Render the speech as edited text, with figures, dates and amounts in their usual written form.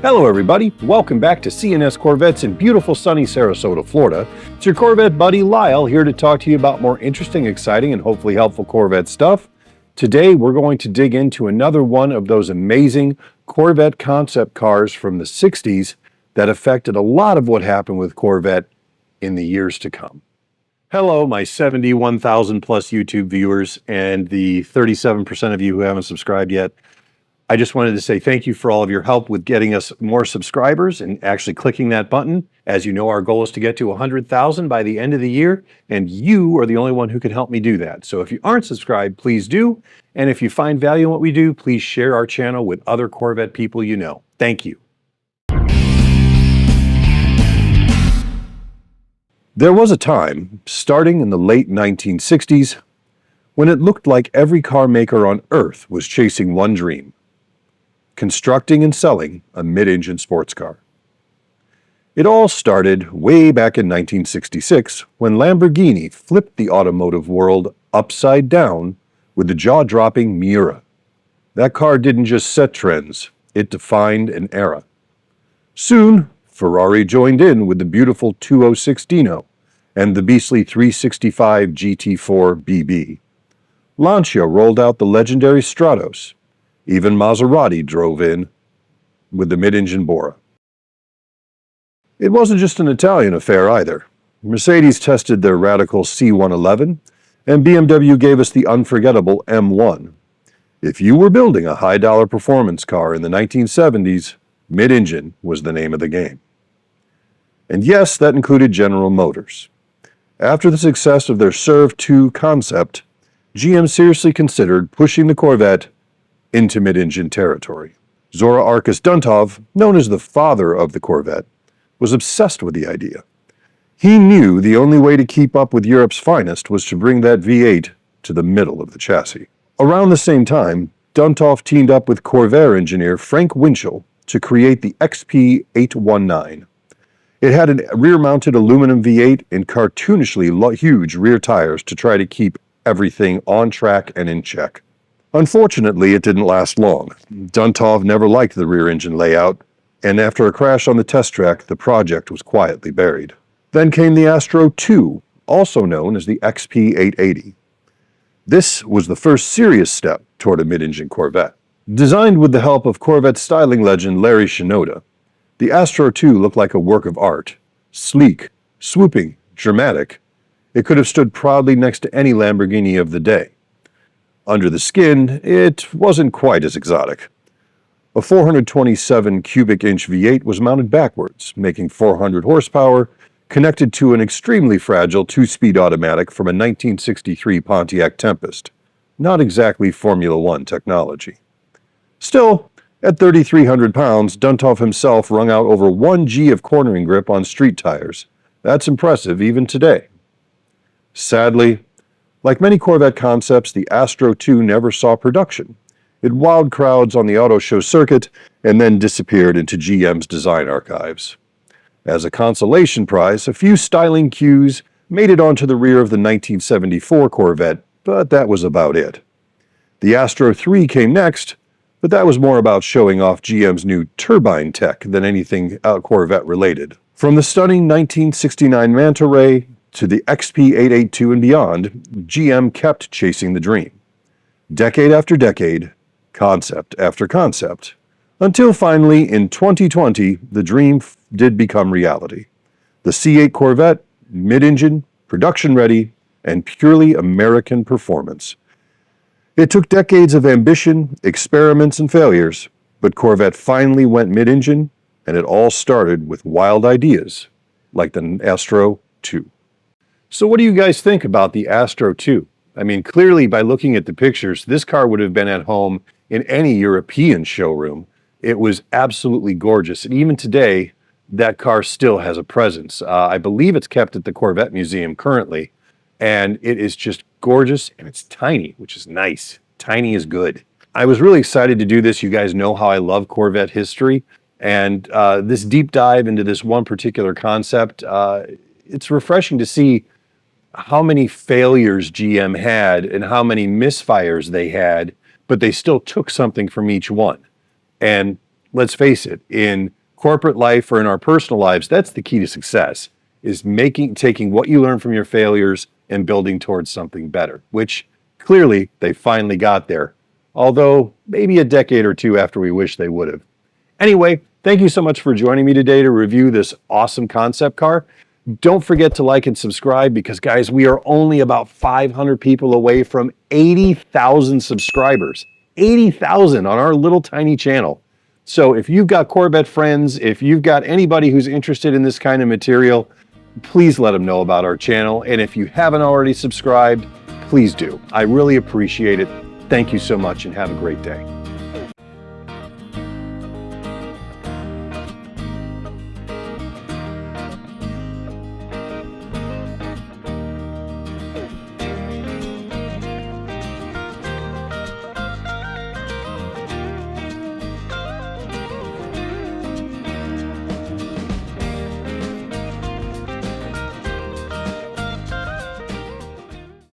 Hello everybody, welcome back to CNS Corvettes in beautiful sunny Sarasota, Florida. It's your Corvette buddy Lyle here to talk to you about more interesting, exciting, and hopefully helpful Corvette stuff. Today we're going to dig into another one of those amazing Corvette concept cars from the 60s that affected a lot of what happened with Corvette in the years to come. Hello, my 71,000 plus YouTube viewers and the 37% of you who haven't subscribed yet. I just wanted to say thank you for all of your help with getting us more subscribers and actually clicking that button. As you know, our goal is to get to 100,000 by the end of the year, and you are the only one who can help me do that. So if you aren't subscribed, please do. And if you find value in what we do, please share our channel with other Corvette people you know. Thank you. There was a time, starting in the late 1960s, when it looked like every car maker on Earth was chasing one dream: constructing and selling a mid-engine sports car. It all started way back in 1966 when Lamborghini flipped the automotive world upside down with the jaw-dropping Miraa. That car didn't just set trends, it defined an era. Soon, Ferrari joined in with the beautiful 206 Dino and the beastly 365 GT4 BB. Lancia rolled out the legendary Stratos. Even Maserati drove in with the mid-engine Bora. It wasn't just an Italian affair either. Mercedes tested their radical C111, and BMW gave us the unforgettable M1. If you were building a high-dollar performance car in the 1970s, mid-engine was the name of the game. And yes, that included General Motors. After the success of their Serve 2 concept, GM seriously considered pushing the Corvette into mid-engine territory. Zora Arkus Duntov, known as the father of the Corvette, was obsessed with the idea. He knew the only way to keep up with Europe's finest was to bring that V8 to the middle of the chassis. Around the same time, Duntov teamed up with Corvair engineer Frank Winchell to create the XP819. It had a rear-mounted aluminum V8 and cartoonishly huge rear tires to try to keep everything on track and in check. Unfortunately, it didn't last long. Duntov never liked the rear engine layout, and after a crash on the test track, the project was quietly buried. Then came the Astro II, also known as the XP880. This was the first serious step toward a mid-engine Corvette. Designed with the help of Corvette styling legend Larry Shinoda, the Astro II looked like a work of art. Sleek, swooping, dramatic, it could have stood proudly next to any Lamborghini of the day. Under the skin, it wasn't quite as exotic. A 427 cubic inch V8 was mounted backwards, making 400 horsepower, connected to an extremely fragile 2-speed automatic from a 1963 Pontiac Tempest. Not exactly Formula One technology. Still, at 3,300 pounds, Duntov himself wrung out over 1 G of cornering grip on street tires. That's impressive even today. Sadly, like many Corvette concepts, the Astro II never saw production. It wowed crowds on the auto show circuit and then disappeared into GM's design archives. As a consolation prize, a few styling cues made it onto the rear of the 1974 Corvette, but that was about it. The Astro III came next, but that was more about showing off GM's new turbine tech than anything Corvette related. From the stunning 1969 Manta Ray to the XP882 and beyond, GM kept chasing the dream. Decade after decade, concept after concept, until finally in 2020, the dream did become reality. The C8 Corvette, mid-engine, production-ready, and purely American performance. It took decades of ambition, experiments, and failures, but Corvette finally went mid-engine, and it all started with wild ideas, like the Astro II. So what do you guys think about the Astro II? I mean, clearly by looking at the pictures, this car would have been at home in any European showroom. It was absolutely gorgeous. And even today, that car still has a presence. I believe it's kept at the Corvette Museum currently. And it is just gorgeous, and it's tiny, which is nice. Tiny is good. I was really excited to do this. You guys know how I love Corvette history. And this deep dive into this one particular concept, it's refreshing to see how many failures GM had and how many misfires they had, but they still took something from each one. And Let's face it, in corporate life or in our personal lives, that's the key to success, is taking what you learn from your failures and building towards something better, which clearly they finally got there, although maybe a decade or two after we wish they would have. Anyway, thank you so much for joining me today to review this awesome concept car. Don't forget to like and subscribe because, guys, we are only about 500 people away from 80,000 subscribers. 80,000 on our little tiny channel. So if you've got Corvette friends, if you've got anybody who's interested in this kind of material, please let them know about our channel. And if you haven't already subscribed, please do. I really appreciate it. Thank you so much and have a great day.